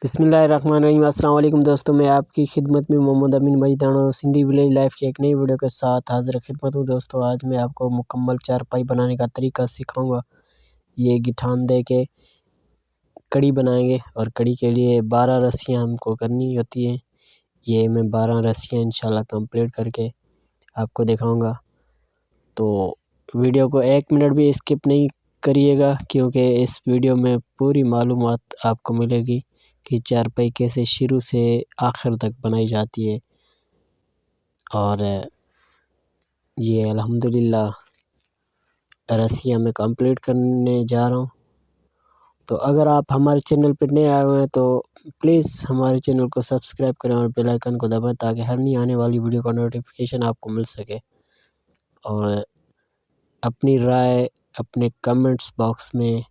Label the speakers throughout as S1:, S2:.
S1: बिस्मिल्लाहिर्रहमानिर्रहीम। अस्सलाम वालेकुम दोस्तों, मैं आपकी खिदमत में मोहम्मद अमीन मजदाना सिंधी विलेज लाइफ की एक नई वीडियो के साथ हाजिर खिदमत हूँ। दोस्तों आज मैं आपको मुकम्मल चारपाई बनाने का तरीका सिखाऊंगा। ये गिठान दे के कड़ी बनाएंगे और कड़ी के लिए 12 रस्सियाँ हमको करनी होती हैं। ये मैं 12 रस्सियाँ इंशाल्लाह कंप्लीट करके आपको दिखाऊँगा। तो वीडियो को 1 मिनट भी स्किप नहीं करिएगा, क्योंकि इस वीडियो में पूरी मालूमात आपको मिलेगी कि चारपाई कैसे शुरू से आखिर तक बनाई जाती है। और ये अल्हम्दुलिल्लाह रस्सियाँ मैं कंप्लीट करने जा रहा हूँ। तो अगर आप हमारे चैनल पर नए आए हुए हैं तो प्लीज़ हमारे चैनल को सब्सक्राइब करें और बेल आइकन को दबाएं, ताकि हर नई आने वाली वीडियो का नोटिफिकेशन आपको मिल सके। और अपनी राय अपने कमेंट्स बॉक्स में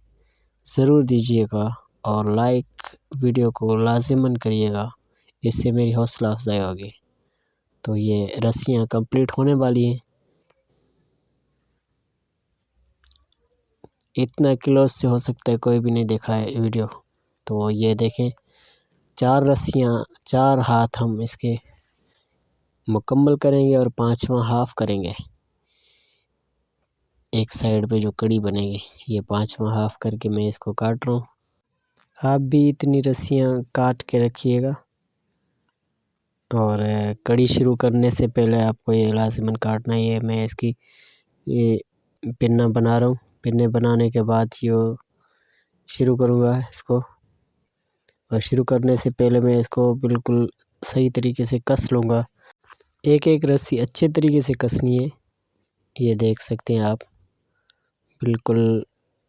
S1: ज़रूर दीजिएगा और लाइक वीडियो को लाज़िमन करिएगा, इससे मेरी हौसला अफजाई होगी। तो ये रस्सियाँ कंप्लीट होने वाली हैं। इतना क्लोज से हो सकता है कोई भी नहीं देखा है वीडियो। तो ये देखें, 4 रस्सियाँ 4 हाथ हम इसके मुकम्मल करेंगे और 5वां हाफ करेंगे। एक साइड पे जो कड़ी बनेगी, ये 5वां हाफ करके मैं इसको काट रहा हूँ। आप भी इतनी रस्सियाँ काट के रखिएगा। और कड़ी शुरू करने से पहले आपको ये लाज़िमन काटना ही है। मैं इसकी ये पिन्ना बना रहा हूँ। पिन्ने बनाने के बाद ये शुरू करूँगा इसको। और शुरू करने से पहले मैं इसको बिल्कुल सही तरीके से कस लूँगा। एक एक रस्सी अच्छे तरीके से कसनी है। ये देख सकते हैं आप, बिल्कुल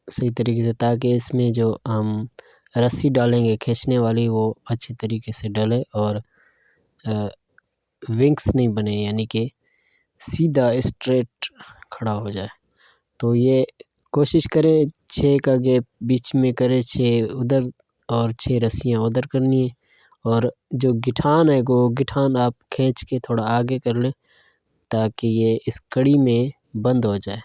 S1: सही तरीके से, ताकि इसमें जो हम रस्सी डालेंगे खींचने वाली वो अच्छे तरीके से डले और विंग्स नहीं बने, यानी कि सीधा स्ट्रेट खड़ा हो जाए। तो ये कोशिश करें 6 का गैप बीच में करें, 6 उधर और 6 रस्सियाँ उधर करनी है। और जो गिठान है वो गिठान आप खींच के थोड़ा आगे कर लें, ताकि ये इस कड़ी में बंद हो जाए।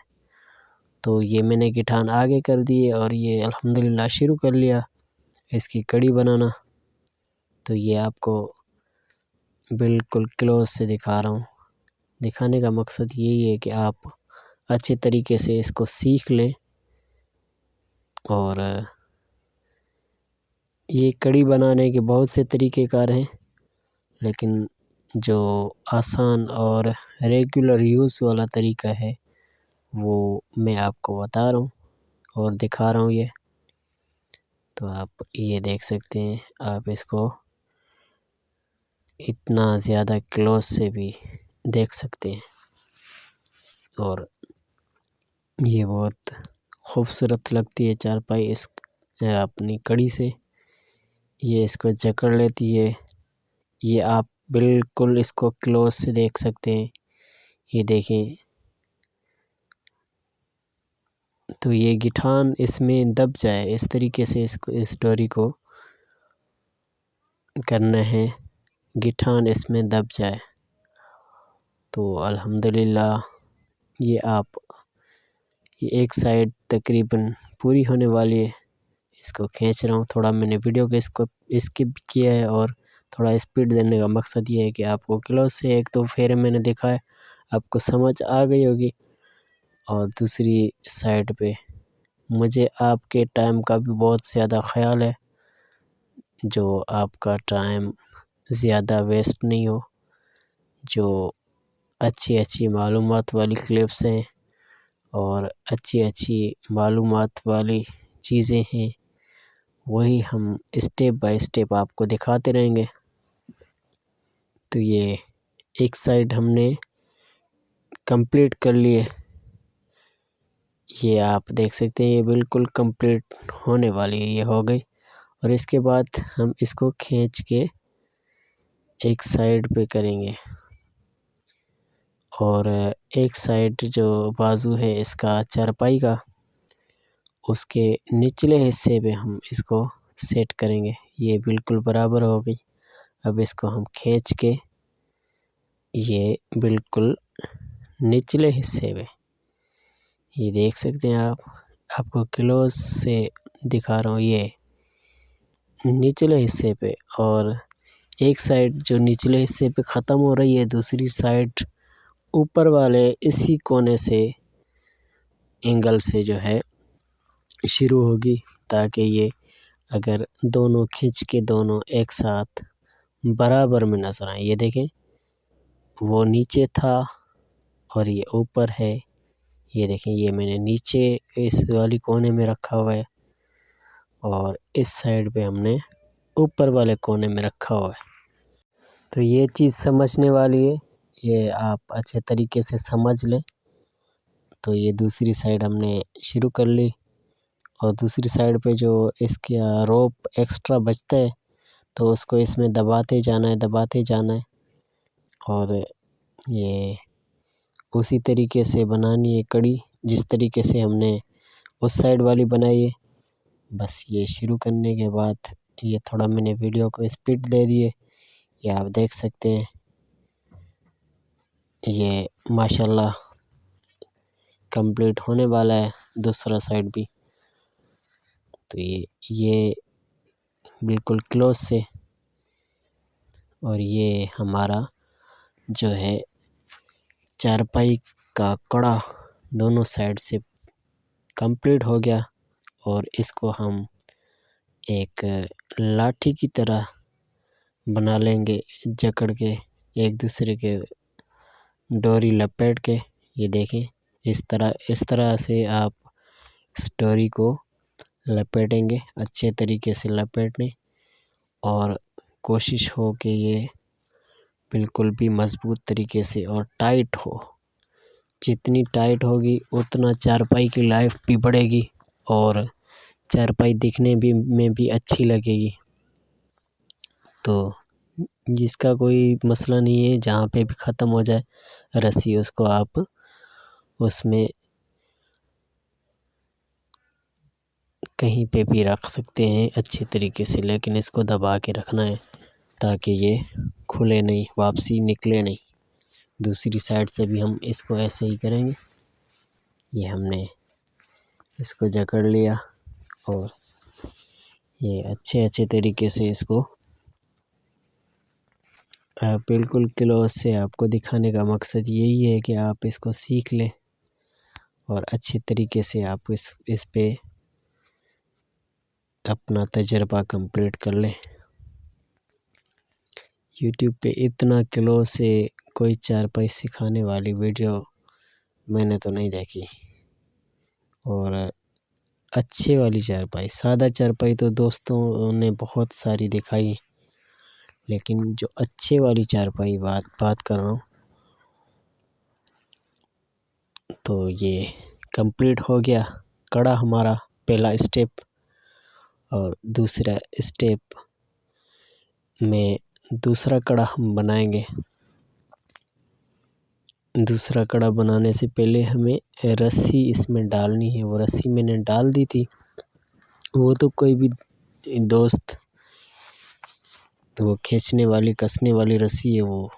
S1: तो ये मैंने गिठान आगे कर दी और ये अल्हम्दुलिल्लाह शुरू कर लिया इसकी कड़ी बनाना। तो ये आपको बिल्कुल क्लोज से दिखा रहा हूँ। दिखाने का मकसद यही है कि आप अच्छे तरीके से इसको सीख लें। और ये कड़ी बनाने के बहुत से तरीक़ेकार हैं, लेकिन जो आसान और रेगुलर यूज़ वाला तरीका है वो मैं आपको बता रहा हूँ और दिखा रहा हूँ ये। तो आप ये देख सकते हैं, आप इसको इतना ज़्यादा क्लोज से भी देख सकते हैं। और ये बहुत खूबसूरत लगती है चारपाई इस अपनी कड़ी से। ये इसको जकड़ लेती है। ये आप बिल्कुल इसको क्लोज से देख सकते हैं। ये देखें, तो ये गिठान इसमें दब जाए, इस तरीके से इसको इस डोरी को करना है, गिठान इसमें दब जाए। तो अल्हम्दुलिल्लाह ये आप ये एक साइड तकरीबन पूरी होने वाली है। इसको खींच रहा हूँ, थोड़ा मैंने वीडियो को इसको स्किप किया है और थोड़ा स्पीड देने का मकसद ये है कि आपको क्लोज से एक दो फेरे मैंने देखा है, आपको समझ आ गई होगी। और दूसरी साइड पे मुझे आपके टाइम का भी बहुत ज़्यादा ख़याल है, जो आपका टाइम ज़्यादा वेस्ट नहीं हो, जो अच्छी अच्छी मालूमात वाली क्लिप्स हैं और अच्छी अच्छी मालूमात वाली चीज़ें हैं, वही हम स्टेप बाय स्टेप आपको दिखाते रहेंगे। तो ये एक साइड हमने कंप्लीट कर लिए। ये आप देख सकते हैं, ये बिल्कुल कंप्लीट होने वाली है, ये हो गई। और इसके बाद हम इसको खींच के एक साइड पे करेंगे। और एक साइड जो बाजू है इसका चारपाई का, उसके निचले हिस्से पे हम इसको सेट करेंगे। ये बिल्कुल बराबर हो गई। अब इसको हम खींच के ये बिल्कुल निचले हिस्से में, ये देख सकते हैं आप, आपको क्लोज से दिखा रहा हूँ। ये निचले हिस्से पे, और एक साइड जो निचले हिस्से पे ख़त्म हो रही है, दूसरी साइड ऊपर वाले इसी कोने से एंगल से जो है शुरू होगी, ताकि ये अगर दोनों खींच के दोनों एक साथ बराबर में नज़र आए। ये देखें, वो नीचे था और ये ऊपर है। ये देखें, ये मैंने नीचे इस वाली कोने में रखा हुआ है और इस साइड पे हमने ऊपर वाले कोने में रखा हुआ है। तो ये चीज़ समझने वाली है, ये आप अच्छे तरीके से समझ लें। तो ये दूसरी साइड हमने शुरू कर ली, और दूसरी साइड पे जो इसका रोप एक्स्ट्रा बचता है तो उसको इसमें दबाते जाना है, और ये उसी तरीके से बनानी है कड़ी जिस तरीके से हमने उस साइड वाली बनाई है। बस ये शुरू करने के बाद ये थोड़ा मैंने वीडियो को स्पीड दे दी है, ये आप देख सकते हैं। ये माशाल्लाह कंप्लीट होने वाला है दूसरा साइड भी। तो ये बिल्कुल क्लोज से, और ये हमारा जो है चारपाई का कड़ा दोनों साइड से कंप्लीट हो गया, और इसको हम एक लाठी की तरह बना लेंगे, जकड़ के एक दूसरे के डोरी लपेट के। ये देखें, इस तरह से आप इस डोरी को लपेटेंगे, अच्छे तरीके से लपेटने, और कोशिश हो कि ये बिल्कुल भी मज़बूत तरीके से और टाइट हो। जितनी टाइट होगी उतना चारपाई की लाइफ भी बढ़ेगी और चारपाई दिखने में भी अच्छी लगेगी। तो जिसका कोई मसला नहीं है, जहाँ पे भी ख़त्म हो जाए रस्सी, उसको आप उसमें कहीं पे भी रख सकते हैं अच्छे तरीके से, लेकिन इसको दबा के रखना है ताकि ये खुले नहीं, वापसी निकले नहीं। दूसरी साइड से भी हम इसको ऐसे ही करेंगे। ये हमने इसको जकड़ लिया, और ये अच्छे तरीके से इसको बिल्कुल क्लोज से आपको दिखाने का मकसद यही है कि आप इसको सीख लें और अच्छे तरीके से आप इस पे अपना तजर्बा कंप्लीट कर लें। यूट्यूब पे इतना क्लोज से कोई चारपाई सिखाने वाली वीडियो मैंने तो नहीं देखी। और अच्छे वाली चारपाई, सादा चारपाई तो दोस्तों ने बहुत सारी दिखाई, लेकिन जो अच्छे वाली चारपाई बात कर रहा हूँ, तो ये कंप्लीट हो गया कड़ा हमारा पहला स्टेप। और दूसरा स्टेप में दूसरा कड़ा हम बनाएंगे। दूसरा कड़ा बनाने से पहले हमें रस्सी इसमें डालनी है। वो रस्सी मैंने डाल दी थी, वो तो कोई भी दोस्त, तो वो खींचने वाली कसने वाली रस्सी है, वो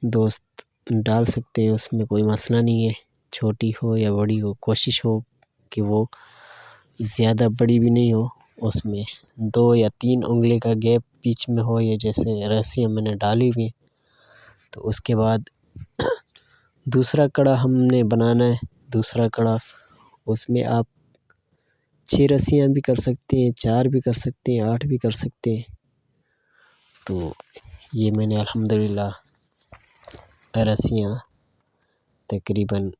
S1: दोस्त डाल सकते हैं, उसमें कोई मसला नहीं है। छोटी हो या बड़ी हो, कोशिश हो कि वो ज़्यादा बड़ी भी नहीं हो, उसमें 2 या 3 उंगली का गैप बीच में हो, ये जैसे रस्सियाँ मैंने डाली हुई हैं। तो उसके बाद दूसरा कड़ा हमने बनाना है। दूसरा कड़ा, उसमें आप 6 रस्सियाँ भी कर सकते हैं, 4 भी कर सकते हैं, 8 भी कर सकते हैं। तो ये मैंने अल्हम्दुलिल्लाह रस्सियाँ तकरीबन,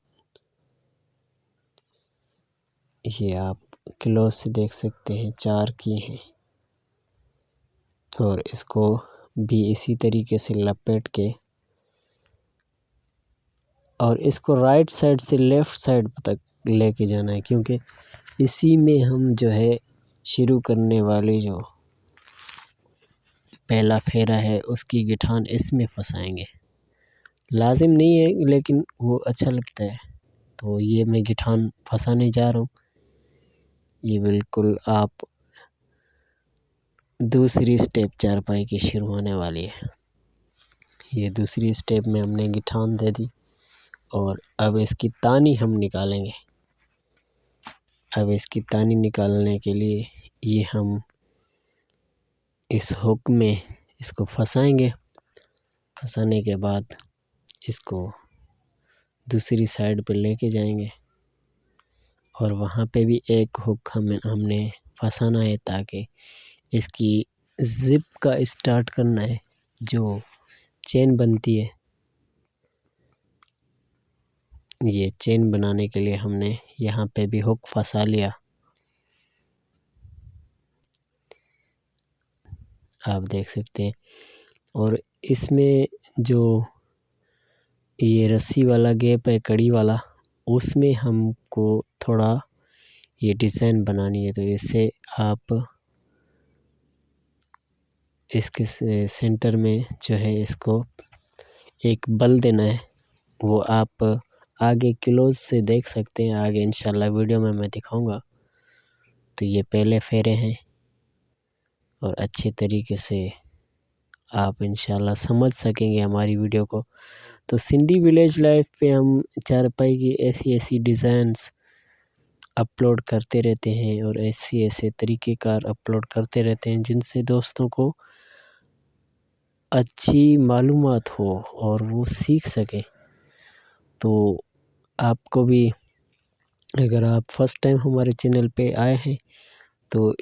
S1: ये आप क्लोज से देख सकते हैं, 4 की हैं। और इसको भी इसी तरीके से लपेट के, और इसको राइट साइड से लेफ़्ट साइड तक लेके जाना है, क्योंकि इसी में हम जो है शुरू करने वाली जो पहला फेरा है उसकी गिठान इसमें फंसाएंगे। लाजिम नहीं है, लेकिन वो अच्छा लगता है। तो ये मैं गिठान फंसाने जा रहा हूँ। ये बिल्कुल आप दूसरी स्टेप चारपाई की शुरू होने वाली है। ये दूसरी स्टेप में हमने गिठान दे दी, और अब इसकी तानी हम निकालेंगे। अब इसकी तानी निकालने के लिए ये हम इस हुक में इसको फंसाएंगे। फंसाने के बाद इसको दूसरी साइड पे लेके जाएंगे और वहाँ पे भी एक हुक हमने फंसाना है ताकि इसकी जिप का स्टार्ट करना है, जो चेन बनती है। ये चेन बनाने के लिए हमने यहाँ पे भी हुक फंसा लिया। आप देख सकते हैं। और इसमें जो ये रस्सी वाला गैप है, कड़ी वाला, उसमें हमको थोड़ा ये डिज़ाइन बनानी है। तो इससे आप इसके सेंटर में जो है इसको एक बल देना है। वो आप आगे क्लोज से देख सकते हैं, आगे इंशाल्लाह वीडियो में मैं दिखाऊंगा। तो ये पहले फेरे हैं और अच्छे तरीके से आप इंशाल्लाह समझ सकेंगे हमारी वीडियो को। तो सिंधी विलेज लाइफ पे हम चारपाई की ऐसी डिज़ाइंस अपलोड करते रहते हैं और ऐसे तरीक़ेकार अपलोड करते रहते हैं जिनसे दोस्तों को अच्छी मालूमात हो और वो सीख सकें। तो आपको भी, अगर आप फर्स्ट टाइम हमारे चैनल पे आए हैं तो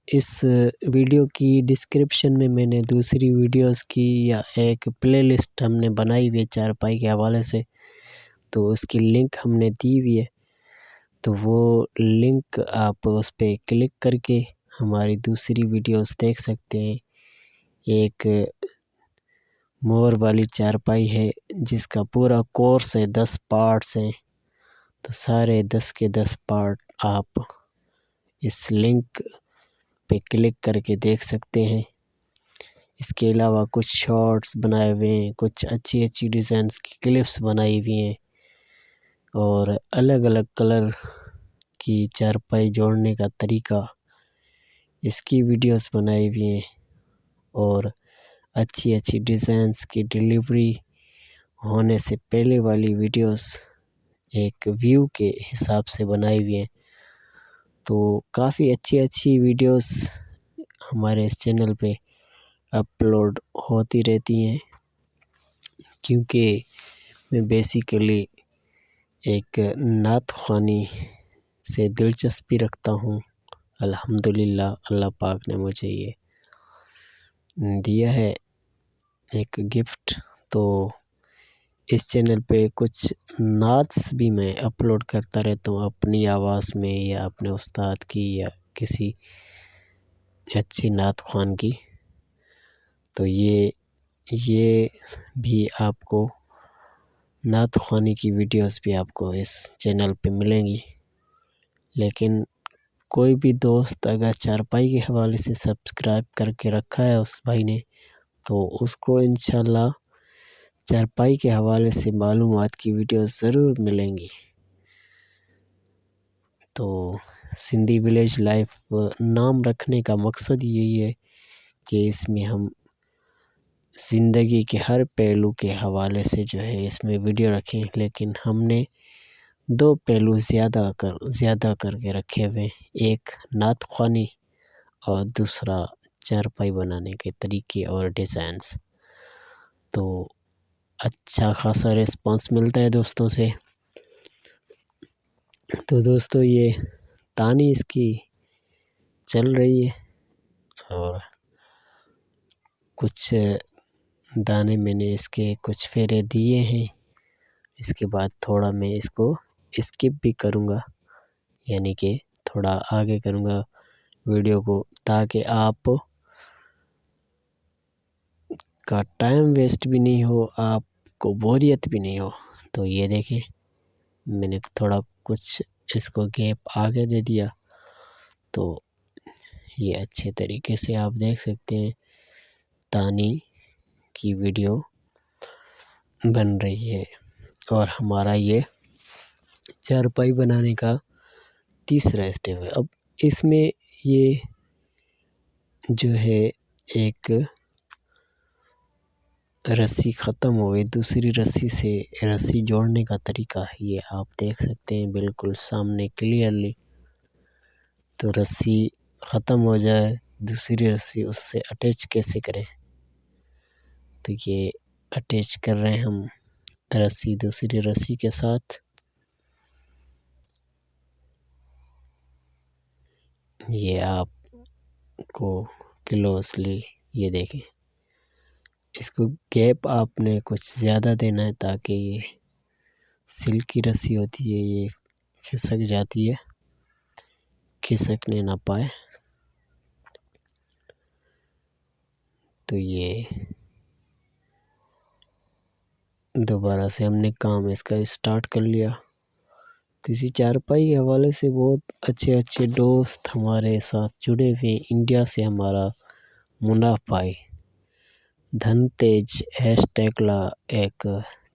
S1: इस वीडियो की डिस्क्रिप्शन में मैंने दूसरी वीडियोस की या एक प्लेलिस्ट हमने बनाई हुई है चारपाई के हवाले से, तो उसकी लिंक हमने दी हुई है। तो वो लिंक आप उस पर क्लिक करके हमारी दूसरी वीडियोस देख सकते हैं। एक मोर वाली चारपाई है जिसका पूरा कोर्स है, 10 पार्ट्स हैं। तो सारे 10 के 10 पार्ट आप इस लिंक पे क्लिक करके देख सकते हैं। इसके अलावा कुछ शॉर्ट्स बनाए हुए हैं, कुछ अच्छी डिज़ाइंस की क्लिप्स बनाई हुई हैं और अलग अलग कलर की चारपाई जोड़ने का तरीका, इसकी वीडियोस बनाई हुई हैं और अच्छी डिज़ाइंस की डिलीवरी होने से पहले वाली वीडियोस एक व्यू के हिसाब से बनाई हुई हैं। तो काफ़ी अच्छी वीडियोस हमारे इस चैनल पे अपलोड होती रहती हैं, क्योंकि मैं बेसिकली एक नात ख़्वानी से दिलचस्पी रखता हूँ। अल्हम्दुलिल्लाह, अल्लाह पाक ने मुझे ये दिया है एक गिफ्ट। तो इस चैनल पे कुछ नात्स भी मैं अपलोड करता रहता हूँ अपनी आवाज़ में या अपने उस्ताद की या किसी अच्छी नात ख़्वान की। तो ये भी आपको नात ख़्वानी की वीडियोस भी आपको इस चैनल पे मिलेंगी। लेकिन कोई भी दोस्त अगर चारपाई के हवाले से सब्सक्राइब करके रखा है उस भाई ने, तो उसको इंशाल्लाह चारपाई के हवाले से मालूमात की वीडियोस ज़रूर मिलेंगी। तो सिंधी विलेज लाइफ नाम रखने का मकसद यही है कि इसमें हम ज़िंदगी के हर पहलू के हवाले से जो है इसमें वीडियो रखें। लेकिन हमने 2 पहलू ज़्यादा करके रखे हुए, एक नात ख़्वानी और दूसरा चारपाई बनाने के तरीके और डिज़ाइंस। तो अच्छा खासा रिस्पांस मिलता है दोस्तों से। तो दोस्तों ये तानी इसकी चल रही है और कुछ दाने मैंने इसके कुछ फेरे दिए हैं। इसके बाद थोड़ा मैं इसको स्किप भी करूँगा, यानी कि थोड़ा आगे करूँगा वीडियो को, ताकि आप का टाइम वेस्ट भी नहीं हो, आपको बोरियत भी नहीं हो। तो ये देखें, मैंने थोड़ा कुछ इसको गैप आगे दे दिया, तो ये अच्छे तरीके से आप देख सकते हैं तानी की वीडियो बन रही है। और हमारा ये चारपाई बनाने का तीसरा स्टेप है। अब इसमें ये जो है एक रस्सी ख़त्म हो गई, दूसरी रस्सी से रस्सी जोड़ने का तरीका है, ये आप देख सकते हैं बिल्कुल सामने क्लियरली। तो रस्सी ख़त्म हो जाए दूसरी रस्सी उससे अटैच कैसे करें। तो ये अटैच कर रहे हैं हम रस्सी दूसरी रस्सी के साथ। ये आपको क्लोजली ये देखें, इसको गैप आपने कुछ ज़्यादा देना है ताकि ये सिल्क की रस्सी होती है, ये खिसक जाती है, खिसकने ना पाए। तो ये दोबारा से हमने काम इसका स्टार्ट कर लिया। तो इसी चारपाई के हवाले से बहुत अच्छे अच्छे दोस्त हमारे साथ जुड़े हुए। इंडिया से हमारा मुनाफ भाई धनतेज हैशटैगला एक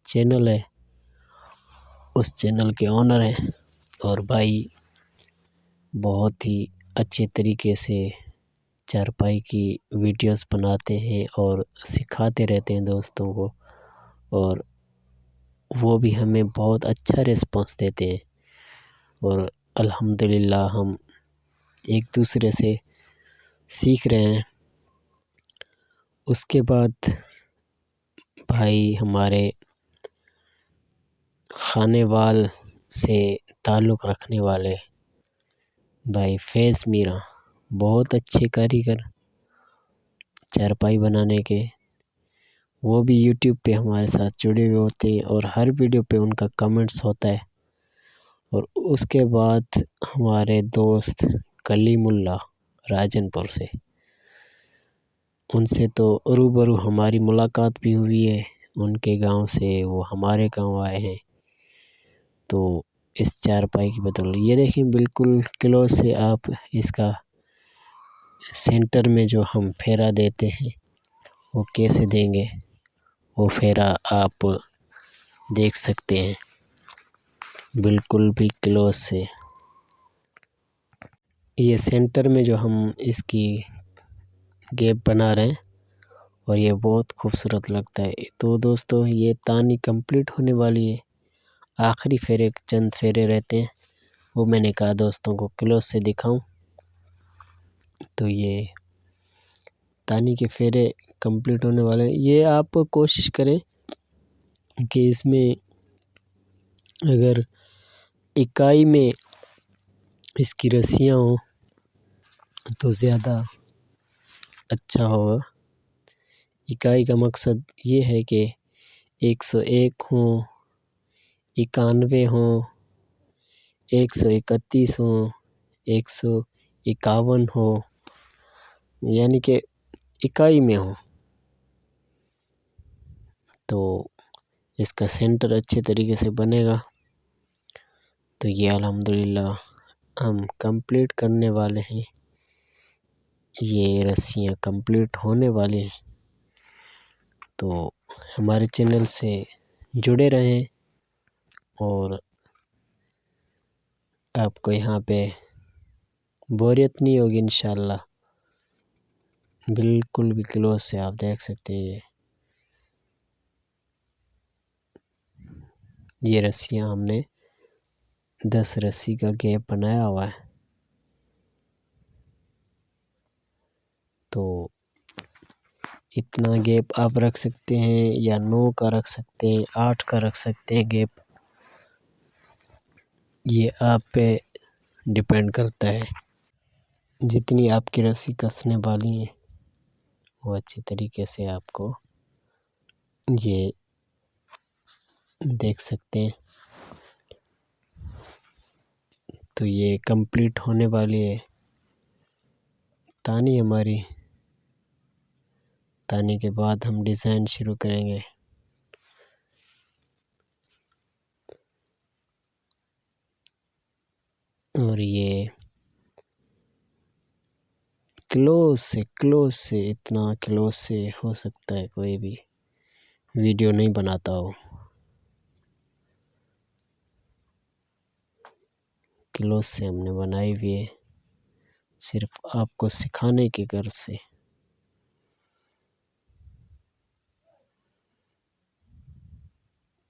S1: चैनल है, उस चैनल के ओनर हैं और भाई बहुत ही अच्छे तरीके से चारपाई की वीडियोस बनाते हैं और सिखाते रहते हैं दोस्तों को, और वो भी हमें बहुत अच्छा रिस्पांस देते हैं। और अल्हम्दुलिल्लाह हम एक दूसरे से सीख रहे हैं। उसके बाद भाई हमारे खानेवाल से ताल्लुक़ रखने वाले भाई फैज़ मीरा, बहुत अच्छे कारीगर चारपाई बनाने के, वो भी यूट्यूब पे हमारे साथ जुड़े हुए होते हैं और हर वीडियो पे उनका कमेंट्स होता है। और उसके बाद हमारे दोस्त कलीमुल्ला राजनपुर से, उनसे तो रूबरू हमारी मुलाकात भी हुई है। उनके गांव से वो हमारे गांव आए हैं, तो इस चारपाई की बदौलत ये देखें बिल्कुल क्लोज से आप इसका सेंटर में जो हम फेरा देते हैं वो कैसे देंगे, वो फेरा आप देख सकते हैं बिल्कुल भी क्लोज से। ये सेंटर में जो हम इसकी गैप बना रहे हैं और ये बहुत खूबसूरत लगता है। तो दोस्तों ये तानी कंप्लीट होने वाली है, आखिरी फेरे चंद फेरे रहते हैं, वो मैंने कहा दोस्तों को क्लोज से दिखाऊं। तो ये तानी के फेरे कंप्लीट होने वाले हैं। ये आप कोशिश करें कि इसमें अगर इकाई में इसकी रस्सियाँ हों तो ज़्यादा अच्छा होगा। इकाई का मकसद ये है कि 101 हों, 91 हों, 131 हों, 151 हो, यानी कि इकाई में हो, तो इसका सेंटर अच्छे तरीके से बनेगा। तो ये अल्हम्दुलिल्लाह हम कंप्लीट करने वाले हैं, ये रस्सियाँ कंप्लीट होने वाली हैं। तो हमारे चैनल से जुड़े रहें और आपको यहाँ पे बोरियत नहीं होगी इंशाल्लाह। बिल्कुल भी क्लोज से आप देख सकते हैं ये रस्सियाँ हमने 10 रस्सी का गैप बनाया हुआ है। तो इतना गैप आप रख सकते हैं या 9 का रख सकते हैं, 8 का रख सकते हैं गैप, ये आप पे डिपेंड करता है। जितनी आपकी रस्सी कसने वाली है वो अच्छे तरीके से आपको ये देख सकते हैं। तो ये कंप्लीट होने वाली है तानी हमारी। तानी के बाद हम डिज़ाइन शुरू करेंगे। और ये क्लोज से इतना क्लोज से हो सकता है कोई भी वीडियो नहीं बनाता हो, क्लोज से हमने बनाई हुई है सिर्फ आपको सिखाने की गर्ज से।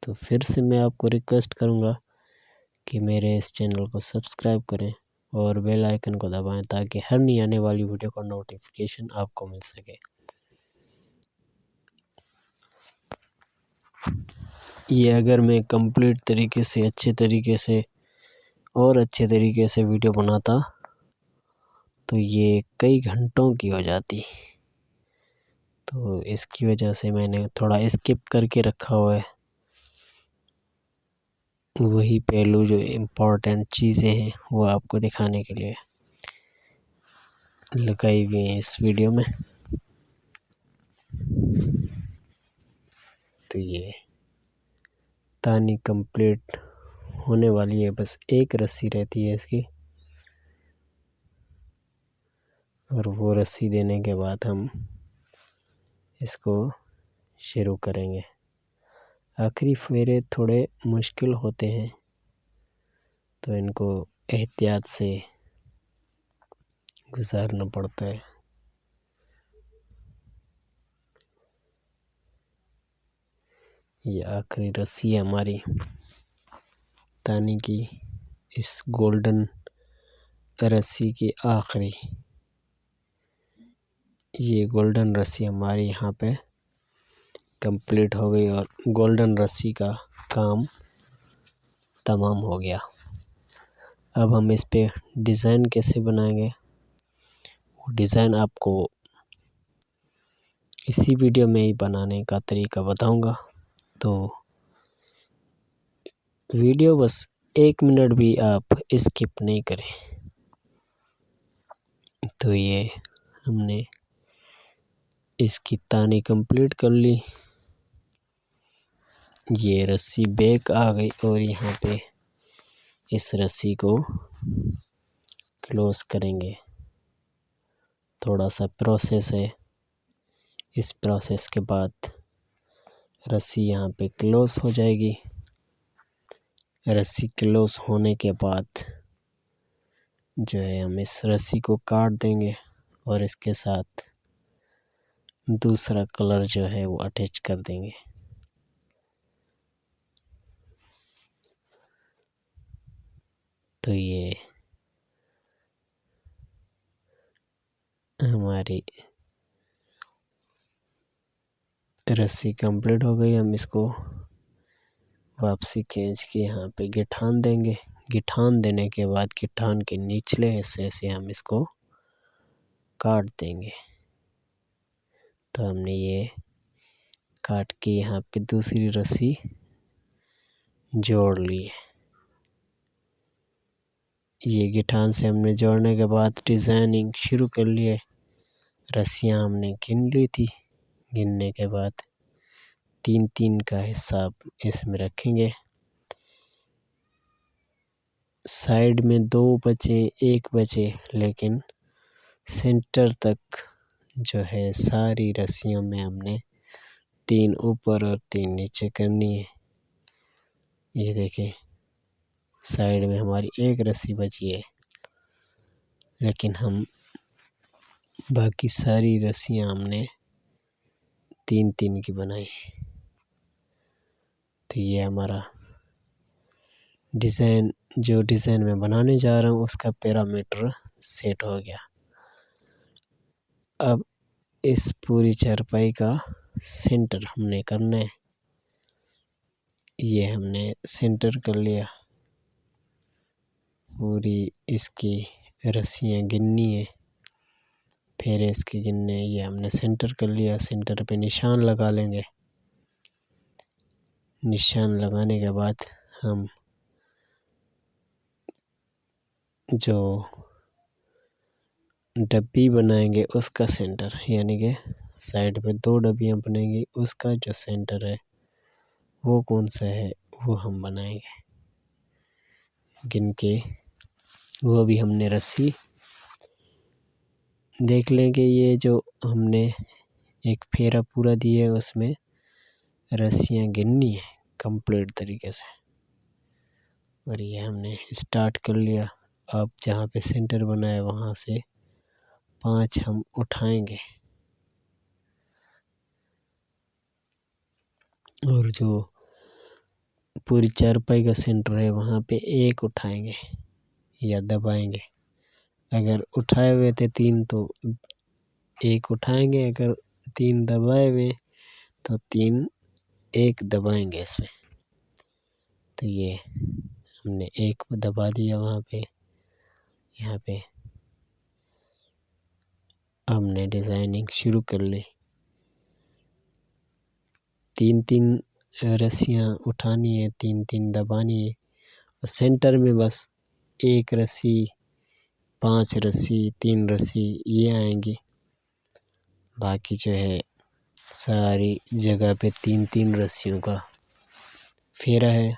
S1: तो फिर से मैं आपको रिक्वेस्ट करूँगा कि मेरे इस चैनल को सब्सक्राइब करें और बेल आइकन को दबाएं ताकि हर नई आने वाली वीडियो का नोटिफिकेशन आपको मिल सके। ये अगर मैं कंप्लीट तरीके से अच्छे तरीके से वीडियो बनाता तो ये कई घंटों की हो जाती, तो इसकी वजह से मैंने थोड़ा स्किप करके रखा हुआ है। वही पहलू जो इम्पोर्टेंट चीज़ें हैं वो आपको दिखाने के लिए लगाई हुई हैं इस वीडियो में। तो ये तानी कंप्लीट होने वाली है, बस एक रस्सी रहती है इसकी, और वो रस्सी देने के बाद हम इसको शुरू करेंगे। आखिरी फेरे थोड़े मुश्किल होते हैं तो इनको एहतियात से गुजारना पड़ता है। ये आखिरी रस्सी है हमारी तानी की, इस गोल्डन रस्सी की आखिरी, ये गोल्डन रस्सी हमारी यहाँ पे कंप्लीट हो गई और गोल्डन रस्सी का काम तमाम हो गया। अब हम इस पे डिज़ाइन कैसे बनाएंगे वो डिज़ाइन आपको इसी वीडियो में ही बनाने का तरीका बताऊंगा, तो वीडियो बस 1 मिनट भी आप स्किप नहीं करें। तो ये हमने इसकी तानी कंप्लीट कर ली, ये रस्सी बैक आ गई और यहाँ पे इस रस्सी को क्लोज करेंगे। थोड़ा सा प्रोसेस है, इस प्रोसेस के बाद रस्सी यहाँ पे क्लोज हो जाएगी। रस्सी क्लोज होने के बाद जो है हम इस रस्सी को काट देंगे और इसके साथ दूसरा कलर जो है वो अटैच कर देंगे। तो ये हमारी रस्सी कंप्लीट हो गई। हम इसको वापसी खींच के यहाँ पे गिठान देंगे। गिठान देने के बाद गिठान के निचले हिस्से से हम इसको काट देंगे। तो हमने ये काट के यहाँ पे दूसरी रस्सी जोड़ ली है। ये गिठान से हमने जोड़ने के बाद डिज़ाइनिंग शुरू कर ली है। रस्सियाँ हमने गिन ली थी, गिनने के बाद 3-3 का हिसाब इसमें रखेंगे। साइड में 2 बचे, 1 बचे, लेकिन सेंटर तक जो है सारी रस्सियों में हमने 3 ऊपर और 3 नीचे करनी है। ये देखें, साइड में हमारी 1 रस्सी बची है, लेकिन हम बाकी सारी रस्सियाँ हमने 3-3 की बनाई। तो ये हमारा डिज़ाइन मैं बनाने जा रहा हूँ उसका पैरामीटर सेट हो गया। अब इस पूरी चारपाई का सेंटर हमने करना है। ये हमने सेंटर कर लिया, पूरी इसकी रस्सियाँ गिननी है, फिर इसके गिनने, ये हमने सेंटर कर लिया। सेंटर पे निशान लगा लेंगे। निशान लगाने के बाद हम जो डब्बी बनाएंगे उसका सेंटर, यानी कि साइड पे 2 डब्बियाँ बनेंगी, उसका जो सेंटर है वो कौन सा है वो हम बनाएंगे गिन के। वो भी हमने रस्सी देख लें कि ये जो हमने एक फेरा पूरा दिया है उसमें रस्सियाँ गिननी है कंप्लीट तरीके से। और ये हमने स्टार्ट कर लिया। अब जहाँ पे सेंटर बना है वहाँ से 5 हम उठाएंगे और जो पूरी चारपाई का सेंटर है वहाँ पे 1 उठाएंगे या दबाएंगे। अगर उठाए हुए थे 3 तो 1 उठाएंगे, अगर 3 दबाए हुए तो 3 1 दबाएंगे इसमें। तो ये हमने 1 दबा दिया वहाँ पे। यहाँ पे हमने डिज़ाइनिंग शुरू कर ली। 3-3 रस्सियाँ उठानी है, 3-3 दबानी है और सेंटर में बस 1 रस्सी, 5 रस्सी, 3 रस्सी ये आएंगी। बाकी जो है सारी जगह पे 3-3 रस्सियों का फेरा है।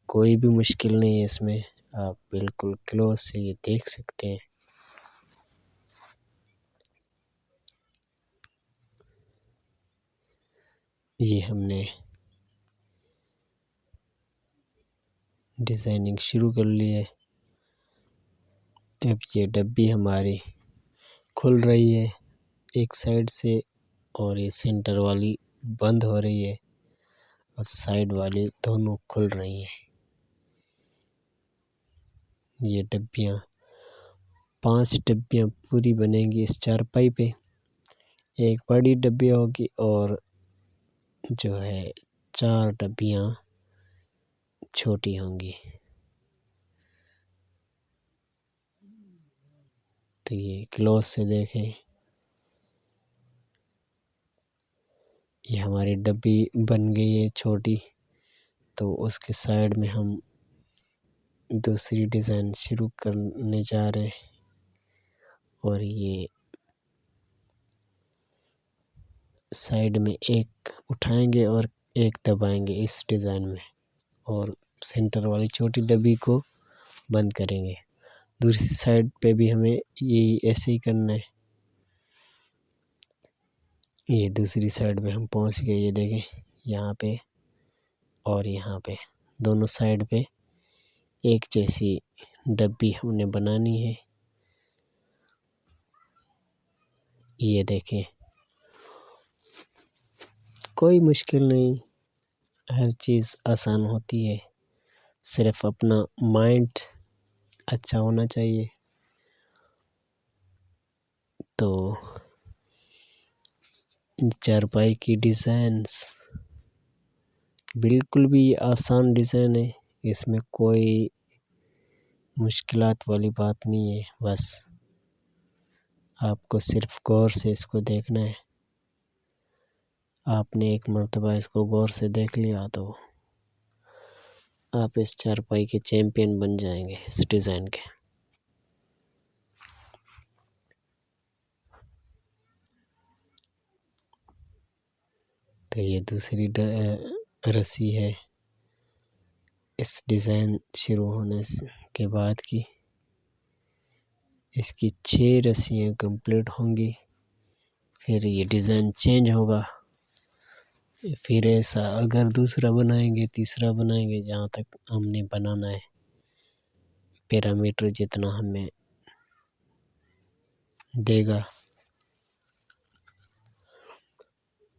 S1: कोई भी मुश्किल नहीं है इसमें, आप बिल्कुल क्लोज से ये देख सकते हैं। ये हमने डिज़ाइनिंग शुरू कर ली है। अब ये डब्बी हमारी खुल रही है एक साइड से और ये सेंटर वाली बंद हो रही है और साइड वाली दोनों खुल रही हैं। ये डब्बियाँ 5 डब्बियाँ पूरी बनेंगी इस चारपाई पे। एक बड़ी डब्बी होगी और जो है 4 डब्बियाँ छोटी होंगी। तो ये क्लोज से देखें, ये हमारी डब्बी बन गई है छोटी। तो उसके साइड में हम दूसरी डिज़ाइन शुरू करने जा रहे हैं और ये साइड में 1 उठाएंगे और 1 दबाएंगे इस डिज़ाइन में और सेंटर वाली छोटी डब्बी को बंद करेंगे। दूसरी साइड पे भी हमें यही ऐसे ही करना है। ये दूसरी साइड में हम पहुंच गए, ये देखें यहाँ पे और यहाँ पे दोनों साइड पे एक जैसी डब्बी हमने बनानी है। ये देखें, कोई मुश्किल नहीं, हर चीज़ आसान होती है, सिर्फ अपना माइंड अच्छा होना चाहिए। तो चारपाई की डिज़ाइंस बिल्कुल भी आसान डिज़ाइन है, इसमें कोई मुश्किलात वाली बात नहीं है। बस आपको सिर्फ गौर से इसको देखना है। आपने एक मर्तबा इसको गौर से देख लिया तो आप इस चारपाई के चैंपियन बन जाएंगे इस डिज़ाइन के। तो ये दूसरी रस्सी है इस डिज़ाइन शुरू होने के बाद की। इसकी 6 रस्सियाँ कंप्लीट होंगी, फिर ये डिज़ाइन चेंज होगा। फिर ऐसा अगर दूसरा बनाएंगे, तीसरा बनाएंगे, जहाँ तक हमने बनाना है पैरामीटर जितना हमें देगा।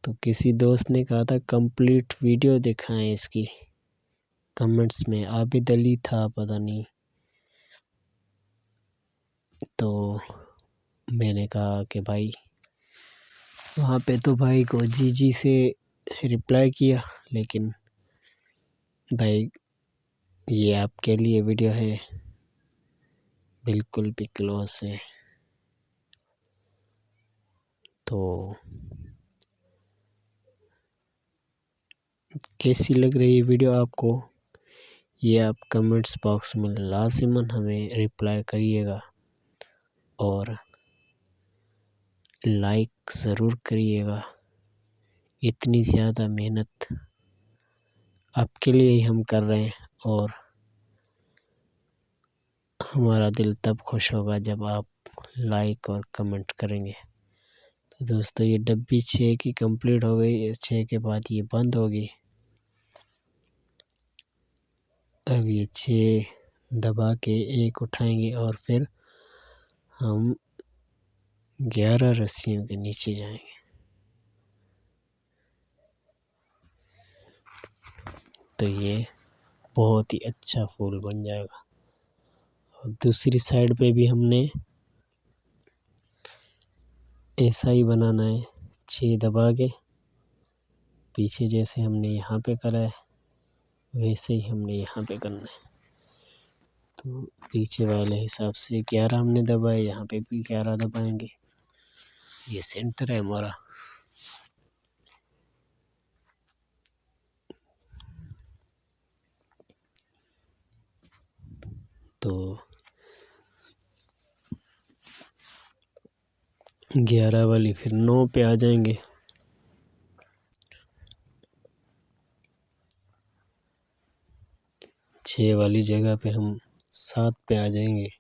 S1: तो किसी दोस्त ने कहा था कंप्लीट वीडियो दिखाएं इसकी, कमेंट्स में आबिद अली था पता नहीं। तो मैंने कहा कि भाई वहाँ पे तो भाई को जी से रिप्लाई किया, लेकिन भाई ये आपके लिए वीडियो है, बिल्कुल भी क्लोज है। तो कैसी लग रही है वीडियो आपको, ये आप कमेंट्स बॉक्स में लाज़िमन हमें रिप्लाई करिएगा और लाइक ज़रूर करिएगा। इतनी ज़्यादा मेहनत आपके लिए ही हम कर रहे हैं और हमारा दिल तब खुश होगा जब आप लाइक और कमेंट करेंगे। तो दोस्तों ये डब्बी 6 की कंप्लीट हो गई, 6 के बाद ये बंद होगी। अब ये 6 दबा के 1 उठाएंगे और फिर हम 11 रस्सियों के नीचे जाएंगे। तो ये बहुत ही अच्छा फूल बन जाएगा और दूसरी साइड पे भी हमने ऐसा ही बनाना है, 6 दबा के। पीछे जैसे हमने यहाँ पे करा है वैसे ही हमने यहाँ पे करना है। तो पीछे वाले हिसाब से 11 हमने दबाए, यहाँ पे भी 11 दबाएंगे। ये सेंटर है हमारा। तो 11 वाली फिर 9 पे आ जाएंगे। 6 वाली जगह पे हम 7 पे आ जाएंगे।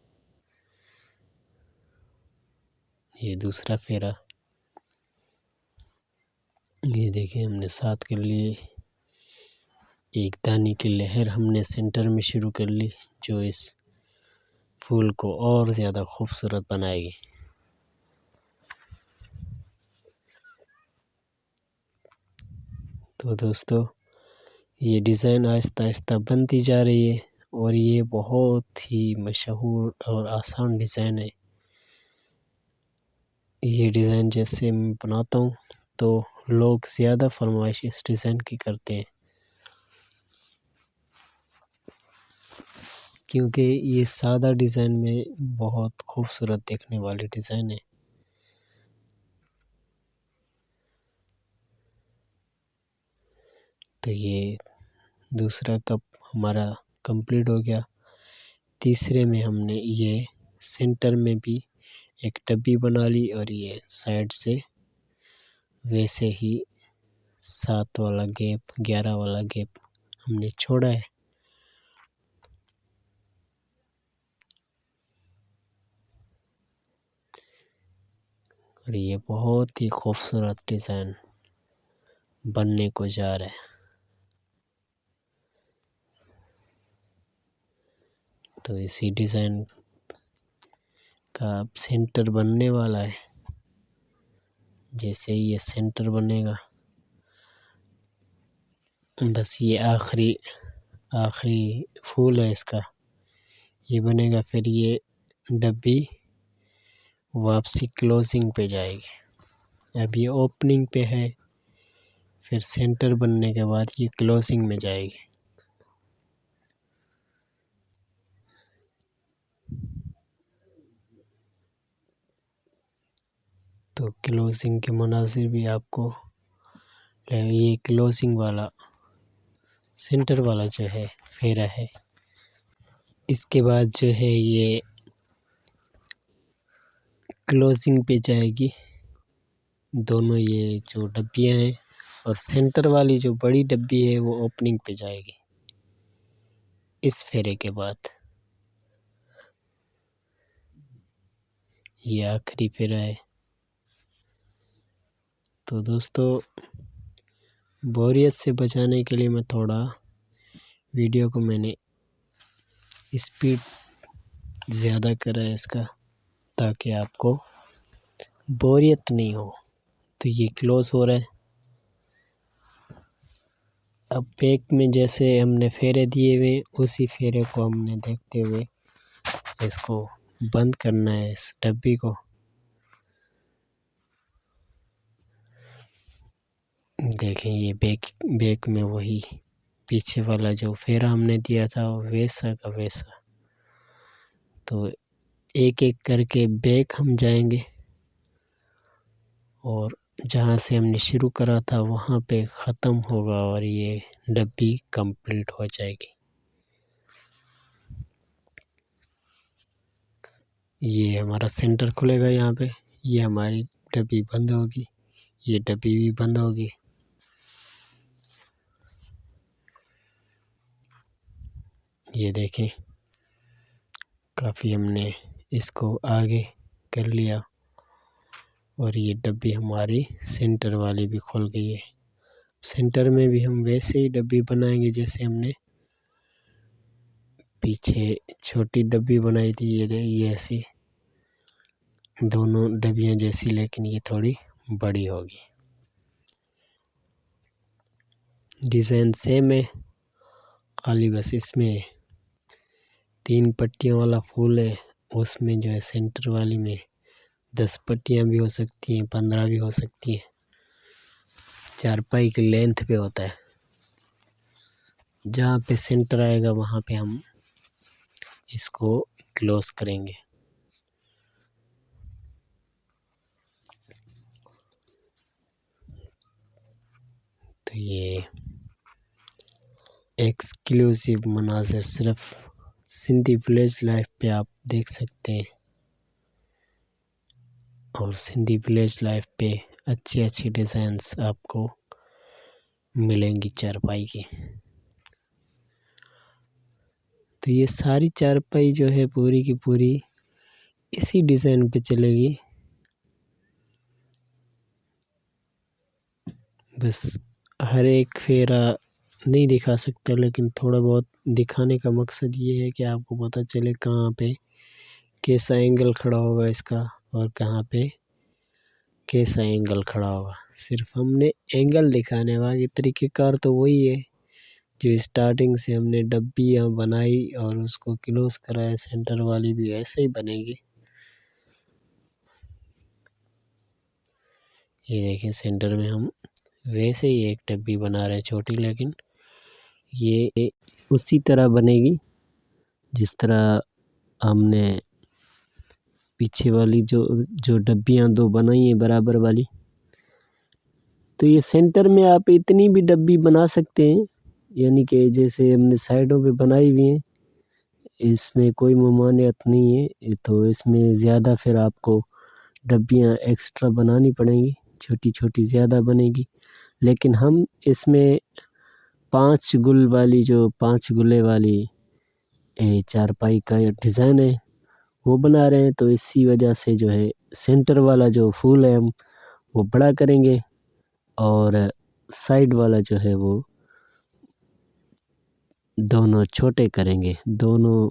S1: ये दूसरा फेरा, ये देखिए हमने 7 कर लिए। एक दाने की लहर हमने सेंटर में शुरू कर ली, जो इस फूल को और ज़्यादा खूबसूरत बनाएगी। तो दोस्तों, ये डिज़ाइन आहिस्ता आहिस्ता बनती जा रही है और ये बहुत ही मशहूर और आसान डिज़ाइन है। ये डिज़ाइन जैसे मैं बनाता हूँ तो लोग ज़्यादा फरमाइश इस डिज़ाइन की करते हैं, क्योंकि ये सादा डिज़ाइन में बहुत खूबसूरत देखने वाली डिज़ाइन है। तो ये दूसरा कप हमारा कंप्लीट हो गया। तीसरे में हमने ये सेंटर में भी एक डब्बी बना ली और ये साइड से वैसे ही 7 वाला गैप, 11 वाला गैप हमने छोड़ा है। और ये बहुत ही खूबसूरत डिज़ाइन बनने को जा रहा है। तो इसी डिज़ाइन का अब सेंटर बनने वाला है। जैसे ही ये सेंटर बनेगा, बस ये आखिरी फूल है इसका, ये बनेगा, फिर ये डब्बी वापसी क्लोजिंग पे जाएगी। अब ये ओपनिंग पे है, फिर सेंटर बनने के बाद ये क्लोजिंग में जाएगी। तो क्लोजिंग के मनाज़िर भी आपको, ये क्लोजिंग वाला सेंटर वाला जो है फेरा है। इसके बाद जो है ये क्लोजिंग पे जाएगी। दोनों ये जो डब्बियाँ हैं और सेंटर वाली जो बड़ी डब्बी है वो ओपनिंग पे जाएगी इस फेरे के बाद। ये आखिरी फेरा है। तो दोस्तों, बोरियत से बचाने के लिए मैं थोड़ा वीडियो को मैंने स्पीड ज़्यादा करा है इसका, ताकि आपको बोरियत नहीं हो। तो ये क्लोज हो रहा है। अब बैक में जैसे हमने फेरे दिए हुए, उसी फेरे को हमने देखते हुए इसको बंद करना है, इस डब्बी को। देखें, ये बैक में वही पीछे वाला जो फेरा हमने दिया था वैसा का वैसा। तो एक एक करके बैक हम जाएंगे और जहाँ से हमने शुरू करा था वहाँ पे ख़त्म होगा और ये डब्बी कंप्लीट हो जाएगी। ये हमारा सेंटर खुलेगा यहाँ पे, ये हमारी डब्बी बंद होगी, ये डब्बी भी बंद होगी। ये देखें, काफ़ी हमने इसको आगे कर लिया और ये डब्बी हमारी सेंटर वाली भी खुल गई है। सेंटर में भी हम वैसे ही डब्बी बनाएंगे जैसे हमने पीछे छोटी डब्बी बनाई थी। ये ऐसी दोनों डब्बियाँ जैसी, लेकिन ये थोड़ी बड़ी होगी। डिज़ाइन सेम है, खाली बस इसमें 3 पट्टियों वाला फूल है, उसमें जो है सेंटर वाली में 10 पट्टियाँ भी हो सकती हैं, 15 भी हो सकती हैं। चारपाई की लेंथ पे होता है। जहाँ पे सेंटर आएगा वहाँ पे हम इसको क्लोज करेंगे। तो ये एक्सक्लूसिव मनाज़र सिर्फ सिंधी विलेज लाइफ पे आप देख सकते हैं। और सिंधी विलेज लाइफ पे अच्छी डिज़ाइंस आपको मिलेंगी चारपाई की। तो ये सारी चारपाई जो है पूरी की पूरी इसी डिज़ाइन पे चलेगी। बस हर एक फेरा नहीं दिखा सकते, लेकिन थोड़ा बहुत दिखाने का मकसद ये है कि आपको पता चले कहाँ पे कैसा एंगल खड़ा होगा इसका और कहाँ पे कैसा एंगल खड़ा होगा। सिर्फ हमने एंगल दिखाने, बाकी तरीक़ेकार तो वही है जो स्टार्टिंग से हमने डब्बियाँ बनाई और उसको क्लोज कराया। सेंटर वाली भी ऐसे ही बनेगी। ये देखिए सेंटर में हम वैसे ही एक डब्बी बना रहे हैं छोटी, लेकिन ये उसी तरह बनेगी जिस तरह हमने पीछे वाली जो डब्बियाँ 2 बनाई हैं बराबर वाली। तो ये सेंटर में आप इतनी भी डब्बी बना सकते हैं, यानी कि जैसे हमने साइडों पे बनाई हुई हैं, इसमें कोई ममानियत नहीं है। तो इसमें ज़्यादा फिर आपको डब्बियाँ एक्स्ट्रा बनानी पड़ेंगी, छोटी ज़्यादा बनेगी। लेकिन हम इसमें 5 गुल्ले वाली चारपाई का डिज़ाइन है वो बना रहे हैं। तो इसी वजह से जो है सेंटर वाला जो फूल है हम वो बड़ा करेंगे और साइड वाला जो है वो दोनों छोटे करेंगे। दोनों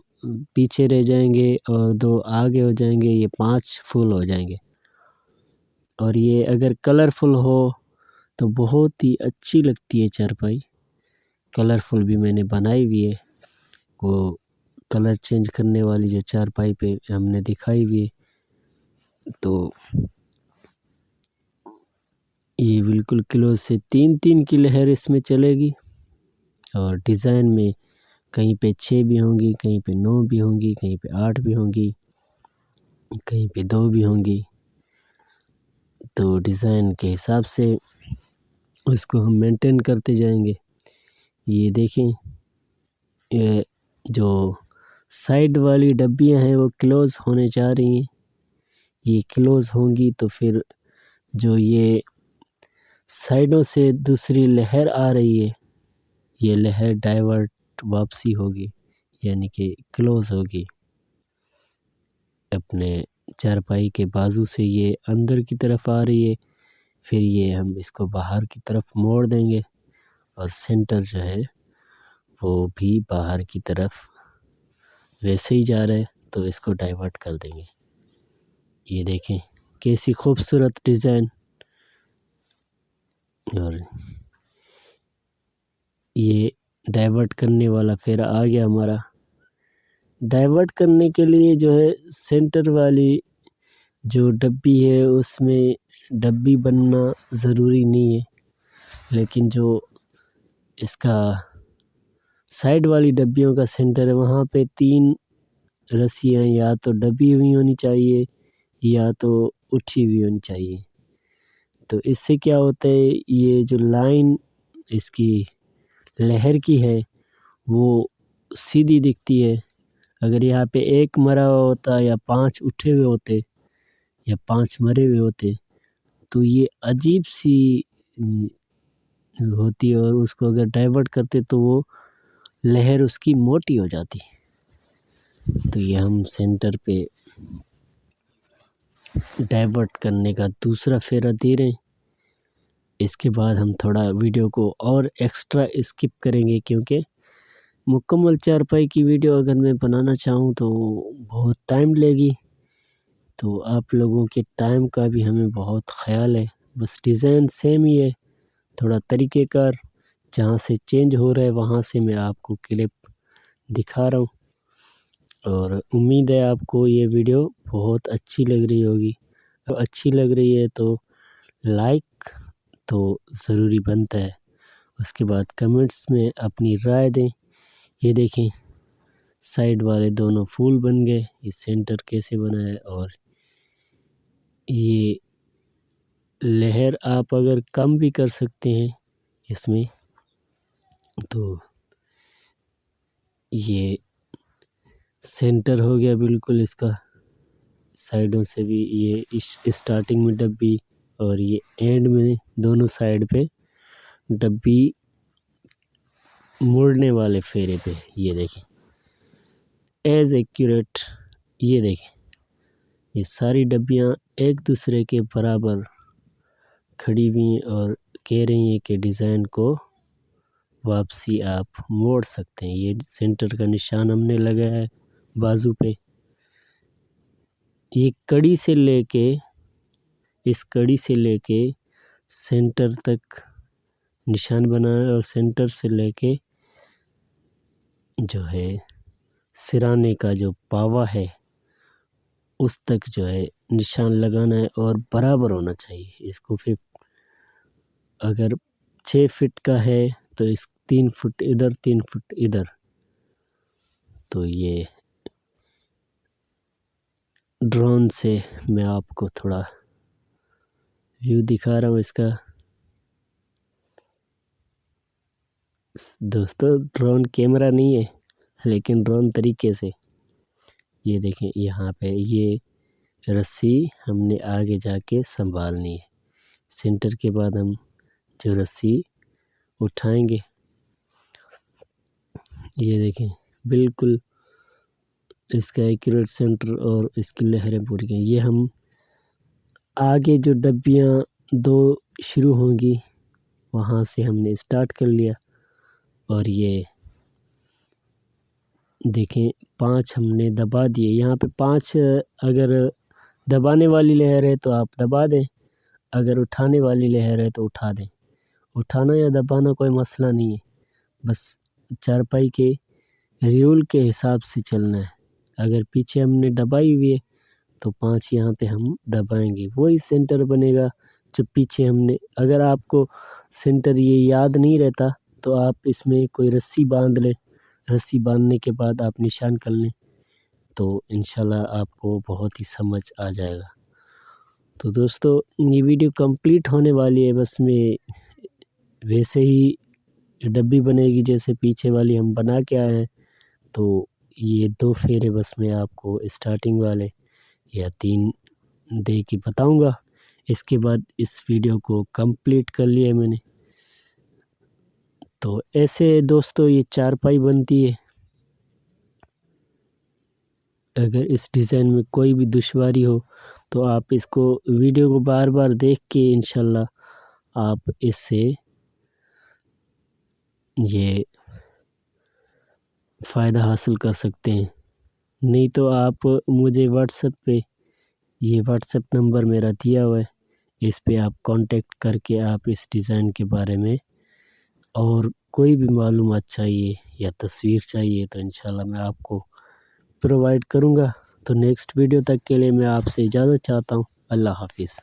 S1: पीछे रह जाएंगे और 2 आगे हो जाएंगे। ये 5 फूल हो जाएंगे। और ये अगर कलरफुल हो तो बहुत ही अच्छी लगती है चारपाई। कलरफुल भी मैंने बनाई हुई है, वो कलर चेंज करने वाली जो चारपाई पे हमने दिखाई हुई है। तो ये बिल्कुल क्लोज से 3-3 की लहर इसमें चलेगी। और डिज़ाइन में कहीं पे 6 भी होंगी, कहीं पे 9 भी होंगी, कहीं पे 8 भी होंगी, कहीं पे 2 भी होंगी। तो डिज़ाइन के हिसाब से उसको हम मेंटेन करते जाएंगे। ये देखें, ये जो साइड वाली डब्बियां हैं वो क्लोज़ होने जा रही हैं। ये क्लोज़ होंगी तो फिर जो ये साइडों से दूसरी लहर आ रही है, ये लहर डाइवर्ट वापसी होगी, यानी कि क्लोज़ होगी। अपने चारपाई के बाजू से ये अंदर की तरफ आ रही है, फिर ये हम इसको बाहर की तरफ मोड़ देंगे और सेंटर जो है वो भी बाहर की तरफ वैसे ही जा रहा है, तो इसको डाइवर्ट कर देंगे। ये देखें कैसी खूबसूरत डिज़ाइन। और ये डाइवर्ट करने वाला फेरा आ गया हमारा। डाइवर्ट करने के लिए जो है सेंटर वाली जो डब्बी है उसमें डब्बी बनना ज़रूरी नहीं है, लेकिन जो इसका साइड वाली डब्बियों का सेंटर है वहाँ पे 3 रस्सियाँ या तो दबी हुई होनी चाहिए या तो उठी हुई होनी चाहिए। तो इससे क्या होता है, ये जो लाइन इसकी लहर की है वो सीधी दिखती है। अगर यहाँ पे 1 मरा हुआ होता या 5 उठे हुए होते या 5 मरे हुए होते तो ये अजीब सी होती है, और उसको अगर डाइवर्ट करते तो वो लहर उसकी मोटी हो जाती। तो ये हम सेंटर पे डाइवर्ट करने का दूसरा फेरा दे रहे हैं। इसके बाद हम थोड़ा वीडियो को और एक्स्ट्रा स्किप करेंगे, क्योंकि मुकम्मल चारपाई की वीडियो अगर मैं बनाना चाहूँ तो बहुत टाइम लेगी। तो आप लोगों के टाइम का भी हमें बहुत ख़याल है। बस डिज़ाइन सेम ही है, थोड़ा तरीक़ेकार जहाँ से चेंज हो रहा है वहाँ से मैं आपको क्लिप दिखा रहा हूँ। और उम्मीद है आपको ये वीडियो बहुत अच्छी लग रही होगी। तो अच्छी लग रही है तो लाइक तो ज़रूरी बनता है। उसके बाद कमेंट्स में अपनी राय दें। ये देखें साइड वाले दोनों फूल बन गए। ये सेंटर कैसे बना है, और ये लहर आप अगर कम भी कर सकते हैं इसमें, तो ये सेंटर हो गया बिल्कुल इसका। साइडों से भी ये इस स्टार्टिंग में डब्बी और ये एंड में दोनों साइड पे डब्बी मुड़ने वाले फेरे पे। ये देखें एज एक्यूरेट। ये देखें ये सारी डब्बियाँ एक दूसरे के बराबर खड़ी हुई और कह रही हैं कि डिज़ाइन को वापसी आप मोड़ सकते हैं। ये सेंटर का निशान हमने लगाया है बाजू पे। ये कड़ी से लेके इस कड़ी से लेके सेंटर तक निशान बनाना है, और सेंटर से लेके जो है सिराने का जो पावा है उस तक जो है निशान लगाना है, और बराबर होना चाहिए। इसको फिर अगर 6 फीट का है तो इस 3 फुट इधर 3 फुट इधर। तो ये ड्रोन से मैं आपको थोड़ा व्यू दिखा रहा हूँ इसका। दोस्तों ड्रोन कैमरा नहीं है, लेकिन ड्रोन तरीके से। ये देखें यहाँ पे ये रस्सी हमने आगे जाके संभालनी है। सेंटर के बाद हम जो रस्सी उठाएंगे, ये देखें बिल्कुल इसका एक्यूरेट सेंटर और इसकी लहरें पूरी गई। ये हम आगे जो डब्बियाँ 2 शुरू होंगी वहाँ से हमने स्टार्ट कर लिया, और ये देखें 5 हमने दबा दिए। यहाँ पे 5 अगर दबाने वाली लहर है तो आप दबा दें, अगर उठाने वाली लहर है तो उठा दें। उठाना या दबाना कोई मसला नहीं है, बस चारपाई के रूल के हिसाब से चलना है। अगर पीछे हमने दबाई हुई है तो 5 यहाँ पे हम दबाएंगे, वही सेंटर बनेगा जो पीछे हमने। अगर आपको सेंटर ये याद नहीं रहता तो आप इसमें कोई रस्सी बांध लें। रस्सी बांधने के बाद आप निशान कर लें तो इंशाल्लाह आपको बहुत ही समझ आ जाएगा। तो दोस्तों ये वीडियो कंप्लीट होने वाली है। बस मैं वैसे ही डब्बी बनेगी जैसे पीछे वाली हम बना के आए हैं। तो ये 2 फेरे बस मैं आपको स्टार्टिंग वाले या 3 दे के बताऊंगा। इसके बाद इस वीडियो को कंप्लीट कर लिया मैंने। तो ऐसे दोस्तों ये चारपाई बनती है। अगर इस डिज़ाइन में कोई भी दुश्वारी हो तो आप इसको वीडियो को बार बार देख के इंशाल्लाह आप इससे ये फ़ायदा हासिल कर सकते हैं। नहीं तो आप मुझे व्हाट्सएप पे, ये व्हाट्सएप नंबर मेरा दिया हुआ है, इस पे आप कांटेक्ट करके आप इस डिज़ाइन के बारे में और कोई भी मालूमात चाहिए या तस्वीर चाहिए तो इंशाल्लाह मैं आपको प्रोवाइड करूँगा। तो नेक्स्ट वीडियो तक के लिए मैं आपसे इजाज़त चाहता हूँ। अल्लाह हाफ़िज़।